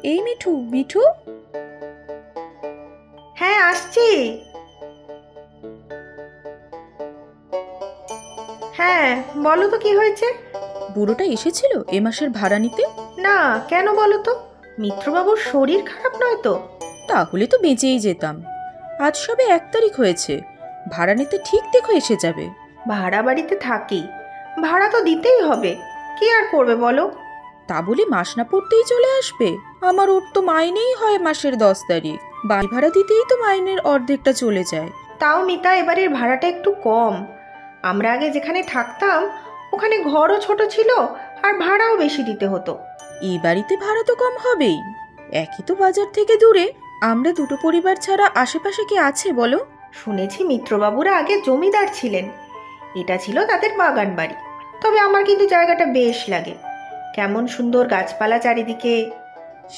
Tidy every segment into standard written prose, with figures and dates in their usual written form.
এই মিঠু, মিঠু। হ্যাঁ, আসছি। হ্যাঁ, বলো তো কি হয়েছে? বুড়োটা এসেছিল এ মাসের ভাড়া নিতে? না, কেন বলো তো? মিত্রবাবুর শরীর খারাপ নয় তো? তাহলে তো বেঁচেই যেতাম। আজ সবে 1 তারিখ হয়েছে, ভাড়া নিতে ঠিক দেখো এসে যাবে। ভাড়া বাড়িতে থাকি, ভাড়া তো দিতেই হবে, কি আর করবে বলো? তা বলে মাস না পড়তেই চলে আসবে? আমার ওর তো মাইনেই হয় মাসের 10 তারিখ, বাড়ি ভাড়া দিতেই তো মাইনের অর্ধেকটা চলে যায়। তাও মিতা, এবারের ভাড়াটা একটু কম। আমরা আগে যেখানে থাকতাম ওখানে ঘরও ছোট ছিল আর ভাড়াও বেশি দিতে হতো। এই বাড়িতে ভাড়া তো কম হবেই, একই তো বাজার থেকে দূরে। আমরা দুটো পরিবার ছাড়া আশেপাশে কি আছে বলো? শুনেছি মিত্রবাবুরা আগে জমিদার ছিলেন, এটা ছিল তাদের বাগান বাড়ি। তবে আমার কিন্তু জায়গাটা বেশ লাগে, কেমন সুন্দর গাছপালা চারিদিকে।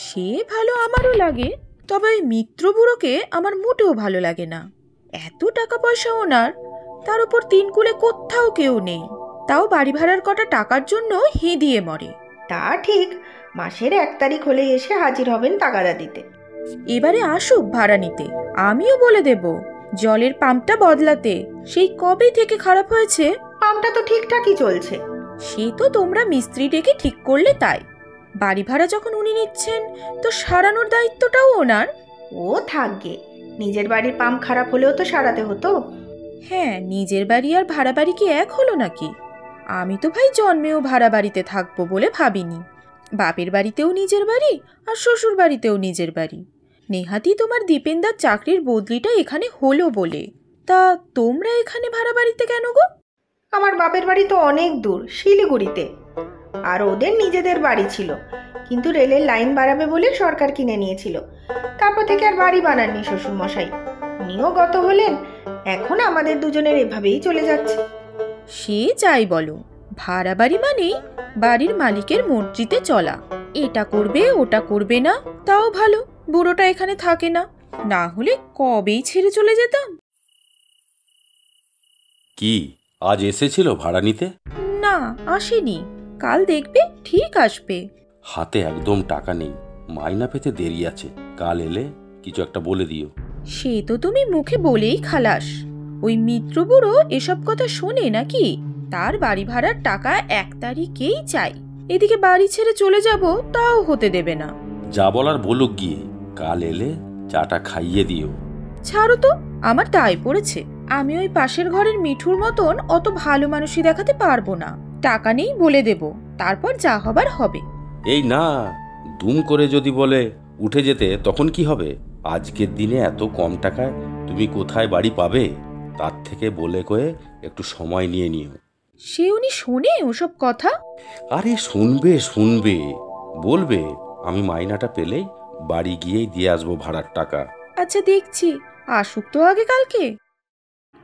সে ভালো, আমারও লাগে, তবে ওই মিত্র বুড়োকে আমার মোটেও ভালো লাগে না। এত টাকা পয়সা ওনার, তার উপর 3 কুলে কোথাও কেউ নেই, তাও বাড়ি ভাড়ার কটা টাকার জন্য হেঁদিয়ে মরে। তা ঠিক, মাসের 1 তারিখ হলে এসে হাজির হবেন তাগাদা দিতে। এবারে আসুক ভাড়া নিতে, আমিও বলে দেব জলের পাম্পটা বদলাতে। সেই কবে থেকে খারাপ হয়েছে। পাম্পটা তো ঠিকঠাকই চলছে। সে তো তোমরা মিস্ত্রি ডেকে ঠিক করলে তাই। বাড়ি ভাড়া যখন উনি নিচ্ছেন, তো সারানোর দায়িত্বটাও ওনার। ও থাকবে, নিজের বাড়ির পাম্প খারাপ হলেও তো সারাতে হতো। হ্যাঁ, নিজের বাড়ি আর ভাড়া বাড়ি কি এক হলো নাকি? আমি তো ভাই জন্মেও ভাড়া বাড়িতে থাকবো বলে ভাবিনি। বাপের বাড়িতেও নিজের বাড়ি, আর শ্বশুর বাড়িতেও নিজের বাড়ি। নেহাতি তোমার দীপেনদার চাকরির বদলিটা এখানে হলো বলে। তা তোমরা এখানে ভাড়া বাড়িতে কেন গো? আমার বাপের বাড়ি তো অনেক দূর, শিলিগুড়িতে। আর ওদের নিজেদের বাড়ি ছিল, কিন্তু রেলের লাইন বাড়াবে বলে সরকার কিনে নিয়েছিল। তারপর থেকে আর বাড়ি বানাননি শ্বশুর মশাই, উনিও গত হলেন। এখন আমাদের দুজনের এভাবেই চলে যাচ্ছে। সে যাই বলো, ভাড়া বাড়ি মানেই বাড়ির মালিকের মর্জিতে চলা। এটা করবে ওটা করবে না, তাও ভালো বুড়োটা এখানে থাকে না, না হলে কবেই ছেড়ে চলে যেতাম। কি আজ এসেছিল ভাড়া নিতে? না, আসেনি, কাল দেখবে ঠিক আসবে। হাতে একদম টাকা নেই, মাইনা পেতে দেরি আছে, কাল এলে কিছু একটা বলে দিও। সে তো তুমি মুখে বলেই খালাস। ওই মিত্র বুড়ো এসব কথা শোনে নাকি? তার বাড়ি ভাড়ার টাকা 1 তারিখেই চাই। এদিকে বাড়ি ছেড়ে চলে যাব, তাও হতে দেবে না। যা বলার বলুক গিয়ে, কাল এলে চাটা খাইয়ে দিও। ছাড়ো তো, আমার দায় পড়েছে। আমি ওই পাশের ঘরের মিঠুর মতন অত ভালো মানুষই দেখাতে পারবো না। টাকা নেই বলে দেব, তারপর যা হবার হবে। এই না, দুম করে যদি বলে উঠে যেতে তখন কি হবে? আজকের দিনে এত কম টাকায় তুমি কোথায় বাড়ি পাবে? তার থেকে বলে কয়ে একটু সময় নিয়ে নিও। সে উনি শোনে ওসব কথা? আরে শুনবে শুনবে, বলবে আমি মাইনাটা পেলেই বাড়ি গিয়েই দিয়ে আসবো ভাড়ার টাকা। আচ্ছা দেখছি, আসুক তো আগে কালকে।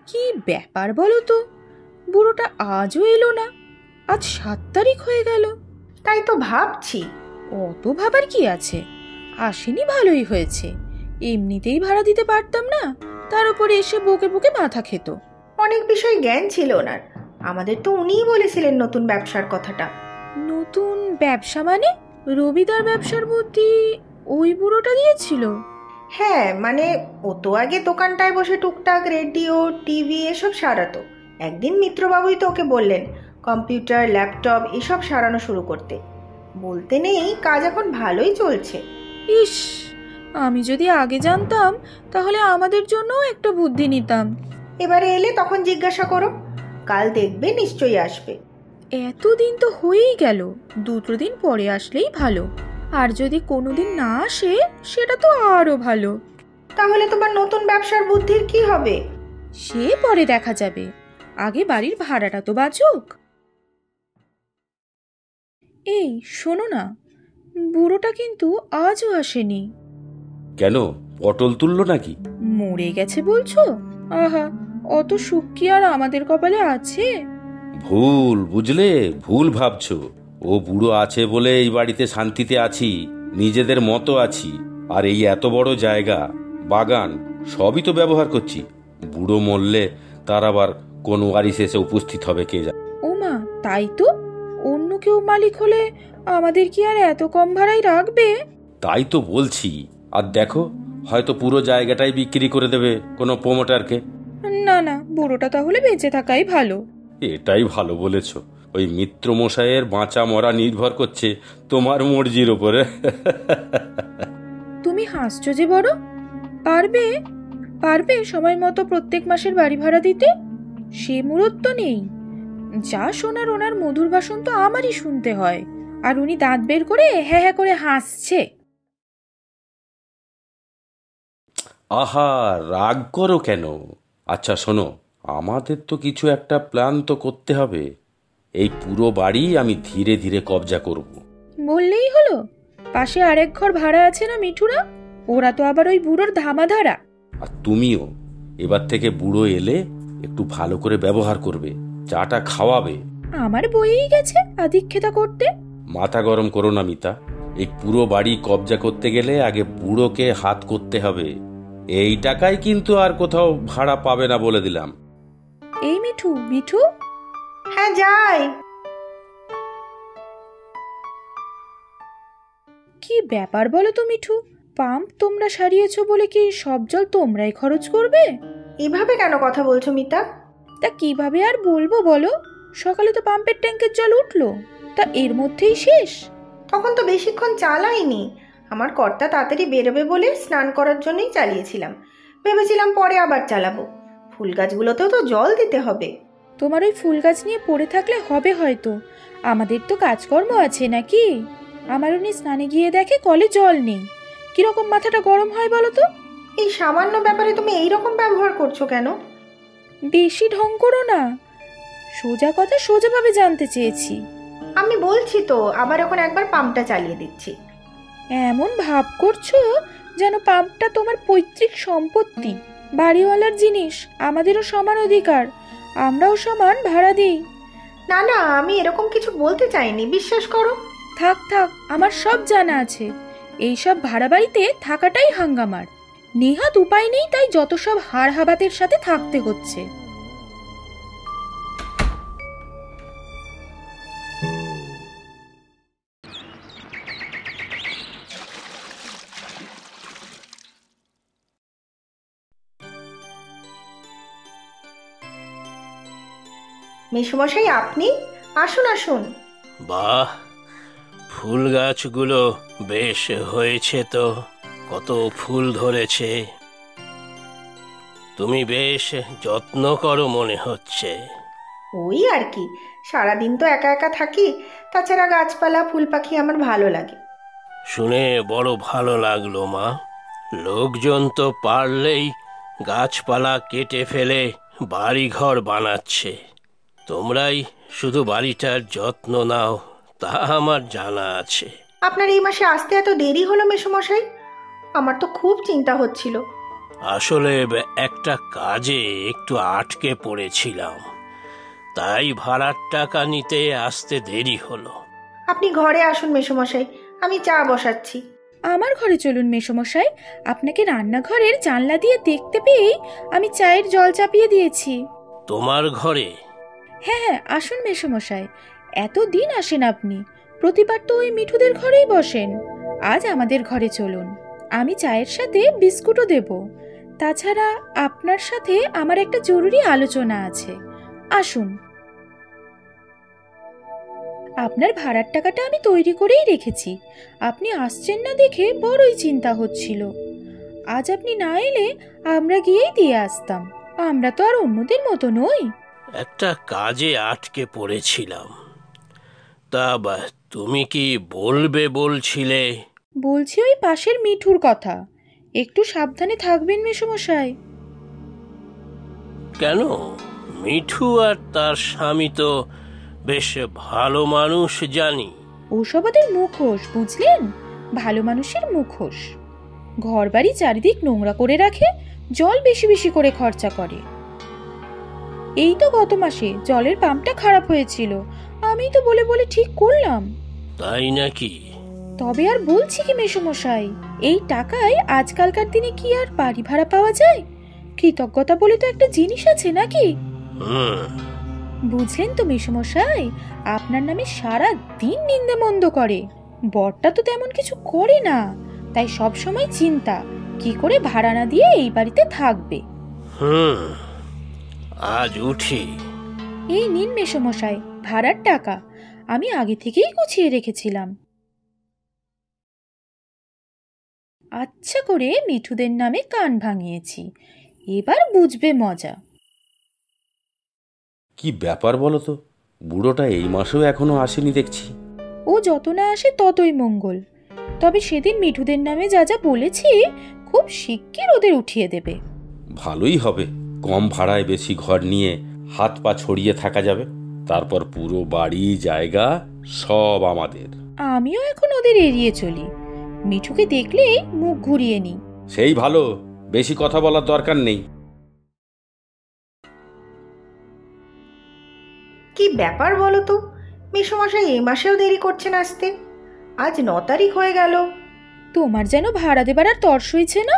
কি ব্যাপার বলো তো, বুড়োটা আজও এলো না। আজ 7 তারিখ হয়ে গেল। তাই তো ভাবছি। অত ভাবার কি আছে, আসেনি ভালোই হয়েছে। এমনিতেই ভাড়া দিতে পারতাম না, তার উপরে এসে বকে বকে মাথা খেত। অনেক বিষয় জ্ঞান ছিল ওনার, আমাদের তো উনিই বলেছিলেন নতুন ব্যবসার কথাটা। নতুন ব্যবসা মানে? রবিদার ব্যবসার বুদ্ধি ওই বুড়োটা দিয়েছিল? হ্যাঁ, মানে ও তো আগে দোকানটায় বসে টুকটাক রেডিও টিভি এসব সারাতো। একদিন মিত্রবাবুই তো ওকে বললেন কম্পিউটার ল্যাপটপ এসব সারানো শুরু করতে। বলতে নেই, কাজ এখন ভালোই চলছে। ইস, আমি যদি আগে জানতাম তাহলে আমাদের জন্য একটা বুদ্ধি নিতাম। এবারে এলে তখন জিজ্ঞাসা করো, কাল দেখবে নিশ্চয়ই আসবে। এতদিন তো হয়েই গেল, 2 দিন পরে আসলেই ভালো। আর যদি কোনোদিন না আসে সেটা তো আরো ভালো। তাহলে তোমার নতুন ব্যবসার বুদ্ধির কি হবে? সে পরে দেখা যাবে, আগে বাড়ির ভাড়াটা তো বাঁচুক। এই শোনো না, বুড়োটা কিন্তু আজও আসেনি। কেন, পটল তুললো নাকি? মরে গেছে বলছো? আহা, অত সুখ কি আর আমাদের কপালে আছে? ভুল বুঝলে, ভুল ভাবছো। ও বুড়ো আছে বলে এই বাড়িতে শান্তিতে আছি, নিজেদের মতো আছি। আর এই এত বড় জায়গা, বাগান সবই তো ব্যবহার করছি। বুড়ো মরলে তার আবার কোন ওয়ারিশ এসে উপস্থিত হবে কে জানে। ওমা, তাই তো, অন্য কেউ মালিক হলে আমাদের কি আর এত কম ভাড়াই রাখবে? তাই তো বলছি। আর দেখো, হয়তো পুরো জায়গাটাই বিক্রি করে দেবে কোনো প্রমোটারকে। না না, বুড়োটা তাহলে বেঁচে থাকাই ভালো। এটাই ভালো বলেছ। ওই মিত্র মশাইয়ের বাঁচা মরা নির্ভর করছে তোমার মর্জির ওপরে। তুমি হাসছো যে বড়। পারবে পারবে সময় মতো প্রত্যেক মাসের বাড়ি ভাড়া দিতে? সে মুরত নেই। যা শোনার ওনার মধুর ভাষণ তো আমারই শুনতে হয়, আর উনি দাঁত বের করে হ্যাঁ হ্যাঁ করে হাসছে। আহা, রাগ করো কেন? আচ্ছা শোনো, আমাদের তো কিছু একটা প্ল্যান তো করতে হবে। এই পুরো বাড়ি আমি ধীরে ধীরে কবজা করব। বললেই হলো। পাশে আরেক ঘর ভাড়া আছে না মিঠুরা, ওরা তো আবার ওই বুড়োর ধামাধারা। আর তুমিও এবার থেকে বুড়ো এলে একটু ভালো করে ব্যবহার করবে, চাটা খাওয়াবে। আমার বইয়েই গেছে আধিক্যতা করতে। মাথা গরম করো না মিতা। এই পুরো বাড়ি কবজা করতে গেলে আগে বুড়োকে হাত করতে হবে। এই টাকায় কিন্তু আর কোথাও ভাড়া পাবে না বলে দিলাম। এই মিঠু, মিঠু। হ্যাঁ যাই। কি ব্যাপার বলো তো মিঠু, পাম্প তোমরা সারিয়েছো বলে কি সব জল তোমরাই খরচ করবে? এভাবে কেন কথা বলছো মিতা? তা কিভাবে আর বলবো বলো, সকালে তো পাম্পের ট্যাঙ্কের জল উঠলো, তা এর মধ্যেই শেষ। তখন তো বেশিক্ষণ চালাইনি। আমার কর্তা তাড়াতাড়ি বেরোবে বলে স্নান করার জন্যই চালিয়েছিলাম। ভেবেছিলাম পরে আবার চালাবো। ফুল গাছগুলোতেও তো জল দিতে হবে। তোমার ওই ফুল গাছ নিয়ে পড়ে থাকলে হবে হয়তো, আমাদের তো কাজকর্ম আছে নাকি? আমার উনি স্নানে গিয়ে দেখে কলে জল নেই, কিরকম মাথাটা গরম হয় বলো তো। এই সামান্য ব্যাপারে তুমি এইরকম ব্যবহার করছো কেন? বেশি ঢং করো না, সোজা কথা সোজাভাবে জানতে চেয়েছি। আমি বলছি তো, আবার এখন একবার পাম্পটা চালিয়ে দিচ্ছি। এমন ভাব করছো যেন পাম্পটা তোমার পৈতৃক সম্পত্তি, বাড়িওয়ালার জিনিস, আমাদেরও সমান অধিকার, আমরাও সমান ভাড়া দিই। না না, আমি এরকম কিছু বলতে চাইনি, বিশ্বাস করো। থাক থাক, আমার সব জানা আছে। এইসব ভাড়া বাড়িতে থাকাটাই হাঙ্গামার, নেহাত উপায় নেই, তাই যত সব হাড় হাবাতের সাথে থাকতে হচ্ছে। মেসোমশাই, আপনি আসুন আসুন। বাহ, ফুল গাছগুলো বেশ হয়েছে তো, কত ফুল ধরেছে। তুমি বেশ যত্ন করো মনে হচ্ছে। ওই আর কি, সারাদিন তো একা একা থাকি, তাছাড়া গাছপালা ফুল পাখি আমার ভালো লাগে। শুনে বড় ভালো লাগলো মা। লোকজন তো পারলেই গাছপালা কেটে ফেলে বাড়িঘর বানাচ্ছে, তোমরাই শুধু বাড়িটার যত্ন নাও, তা আমার জানা আছে। আপনার এই মাসে আসতে এত দেরি হলো মেসোমশাই? আমার তো খুব চিন্তা হচ্ছিল। আসলে একটা কাজে একটু আটকে পড়েছিলাম, তাই ভাড়ার টাকা নিতে আসতে দেরি হলো। আপনি ঘরে আসুন মেসোমশাই, আমি চা বসাচ্ছি। আমার ঘরে চলুন মেসোমশাই, আপনাকে রান্নাঘরের জানলা দিয়ে দেখতে পেয়েই আমি চায়ের জল চাপিয়ে দিয়েছি। তোমার ঘরে? হ্যাঁ হ্যাঁ, আসুন মেসোমশাই, এতদিন আসেন আপনি, প্রতিবার তো ওই মিঠুদের ঘরেই বসেন। আজ আমাদের ঘরে চলুন, আমি চায়ের সাথে বিস্কুটও দেব। তাছাড়া আপনার সাথে আমার একটা জরুরি আলোচনা আছে, আসুন। আপনার ভাড়ার টাকাটা আমি তৈরি করেই রেখেছি, আপনি আসছেন না দেখে বড়ই চিন্তা হচ্ছিল। আজ আপনি না এলে আমরা গিয়েই দিয়ে আসতাম, আমরা তো আর অন্যদের মতো নই। একটা কাজে আটকে পড়েছিলাম। তা তুমি কি বলবে বলছিলে? বলছি ওই পাশের মিঠুর কথা, একটু সাবধানে থাকবেন মেসোমশাই। কেন, মিঠু আর তার স্বামী তো বেশ ভালো মানুষ জানি। ওসব ওদের মুখোশ, বুঝলেন, ভালো মানুষের মুখোশ। ঘর বাড়ি চারিদিক নোংরা করে রাখে, জল বেশি বেশি করে খরচা করে। এই তো গত মাসে জলের পাম্পটা খারাপ হয়েছিল, আমি তো বলে বলে ঠিক করলাম। তাই নাকি? তবে আর বলছি কি মেসোমশাই, এই টাকায় আজকালকার দিনে কি আর বাড়ি ভাড়া পাওয়া যায়? কৃতজ্ঞতা বলে তো একটা জিনিস আছে নাকি? বুঝলেন তো মেসোমশাই, আপনার নামে সারা দিন নিন্দে মন্দ করে। বরটা তো তেমন কিছু করে না, তাই সব সময় চিন্তা কি করে ভাড়া না দিয়ে এই বাড়িতে থাকবে। আজ উঠি। এই নিন মেসোমশাই ভাড়ার টাকা, আমি আগে থেকেই গুছিয়ে রেখেছিলাম। আচ্ছা করে মিঠুদের নামে কান ভাঙিয়েছি, এবার বুঝবে মজা। কি ব্যাপার বলো তো, বুড়োটা এই মাসেও এখনো আসেনি দেখছি। ও যত না আসে ততই মঙ্গল। তবে সেদিন মিঠুদের নামে যা যা বলেছি খুব শিগগির ওদের উঠিয়ে দেবে। ভালোই হবে, কম ভাড়ায় বেশি ঘর নিয়ে হাত পা ছড়িয়ে থাকা যাবে। তারপর পুরো বাড়ি জায়গা সব আমাদের। আমিও এখন ওদের এড়িয়ে চলি, মিঠুকে দেখলেই মুখ ঘুরিয়ে নিই। সেই ভালো, বেশি কথা বলার দরকার নেই। কি ব্যাপার বলো তো, মেসোমশাই এই মাসেও দেরি করছেন আসতে। আজ 9 তারিখ হয়ে গেল। তোমার যেন ভাড়া দেবার আর তর্স হয়েছে না?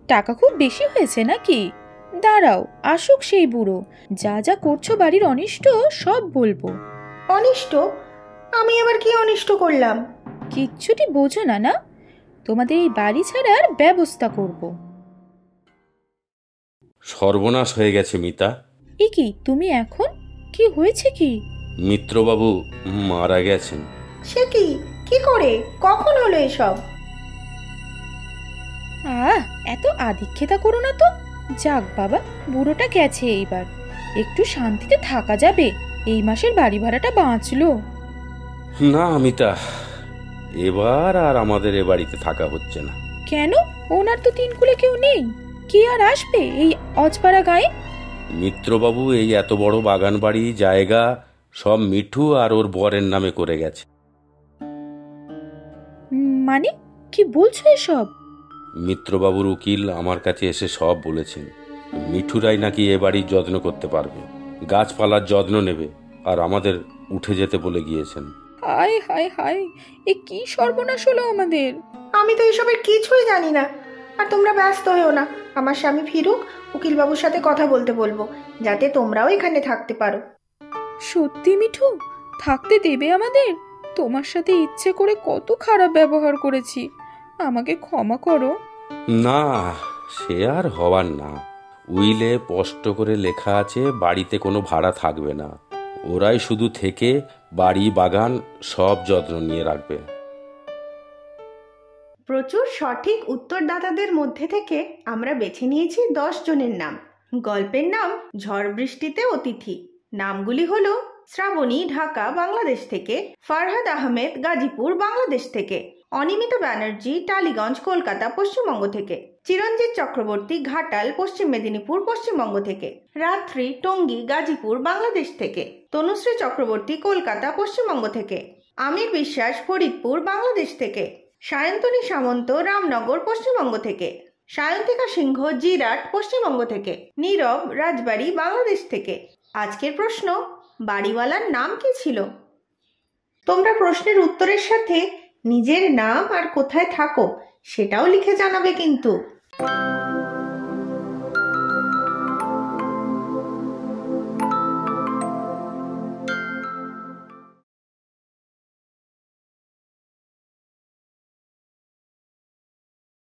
টাকা খুব বেশি হয়েছে নাকি? দাঁড়াও আসুক সেই বুড়ো, যা যা করছো বাড়ির অনিষ্ট সব বলবো। অনিষ্ট? আমি আবার কি অনিষ্ট করলাম? কিচ্ছুটি বোঝো না না? তোমাদের এই বাড়ি ছাড়ার ব্যবস্থা করব। সর্বনাশ হয়ে গেছে মিতা। এ কি তুমি এখন? কি হয়েছে কি? মিত্রবাবু মারা গেছেন। সে কি? কি করে? কখন হলো এসব? এত আদিক্ষেতা করো না তো। যাক বাবা, বুড়োটা গেছে, এইবার একটু শান্তিতে থাকা যাবে। এই মাসের বাড়ি ভাড়াটা বাঁচলো। না মিতা, এবার আর আমাদের এ বাড়িতে থাকা হচ্ছে না। কেন? ওনার তো তিনকুলে কেউ নেই, কে আর আসবে এই অজপাড়া গায়ে? মিত্রবাবু এই এত বড় বাগান বাড়ি জায়গা সব মিঠু আর ওর বরের নামে করে গেছে। মানে কি বলছো এসব? মিত্রবাবুর উকিল আমার কাছে এসে সব বলেছেন। মিঠুরাই নাকি এ বাড়ির যত্ন করতে পারবে, গাছপালার যত্ন নেবে, আর আমাদের উঠে যেতে বলে গিয়েছেন। হায় হায় হায়, এ কি সর্বনাশ হলো আমাদের। আমি তো এসবের কিছুই জানি না। আর তোমরা ব্যস্ত হয়েও না, আমার স্বামী ফিরুক, উকিলবাবুর সাথে কথা বলতে বলবো, যাতে তোমরাও এখানে থাকতে পারো। সত্যি মিঠু থাকতে দেবে আমাদের? তোমার সাথে ইচ্ছে করে কত খারাপ ব্যবহার করেছি, আমাকে ক্ষমা করো। না, সে আর হওয়ার না। উইলে স্পষ্ট করে লেখা আছে বাড়িতে কোনো ভাড়া থাকবে না, ওরাই শুধু থেকে বাড়ি বাগান সব যত্ন নিয়ে রাখবে। প্রচুর সঠিক উত্তরদাতাদের মধ্যে থেকে আমরা বেছে নিয়েছি 10 জনের নাম। গল্পের নাম ঝড় বৃষ্টিতে অতিথি। নামগুলি হলো শ্রাবণী ঢাকা বাংলাদেশ থেকে, ফারহাদ আহমেদ গাজীপুর বাংলাদেশ থেকে, অনিমিতা ব্যানার্জি টালিগঞ্জ কলকাতা পশ্চিমবঙ্গ থেকে, চিরঞ্জিত চক্রবর্তী ঘাটাল পশ্চিম মেদিনীপুর পশ্চিমবঙ্গ থেকে, রাত্রি টঙ্গী গাজীপুর বাংলাদেশ থেকে, তনুশ্রী চক্রবর্তী কলকাতা পশ্চিমবঙ্গ থেকে, আমির বিশ্বাস ফরিদপুর বাংলাদেশ থেকে, সায়ন্তনী সামন্ত রামনগর পশ্চিমবঙ্গ থেকে, সায়ন্তিকা সিংহ জিরাট পশ্চিমবঙ্গ থেকে, নীরব রাজবাড়ী বাংলাদেশ থেকে। আজকের প্রশ্ন, বাড়িওয়ালার নাম কি ছিল? তোমরা প্রশ্নের উত্তরের সাথে নিজের নাম আর কোথায় থাকো সেটাও লিখে জানাবে কিন্তু।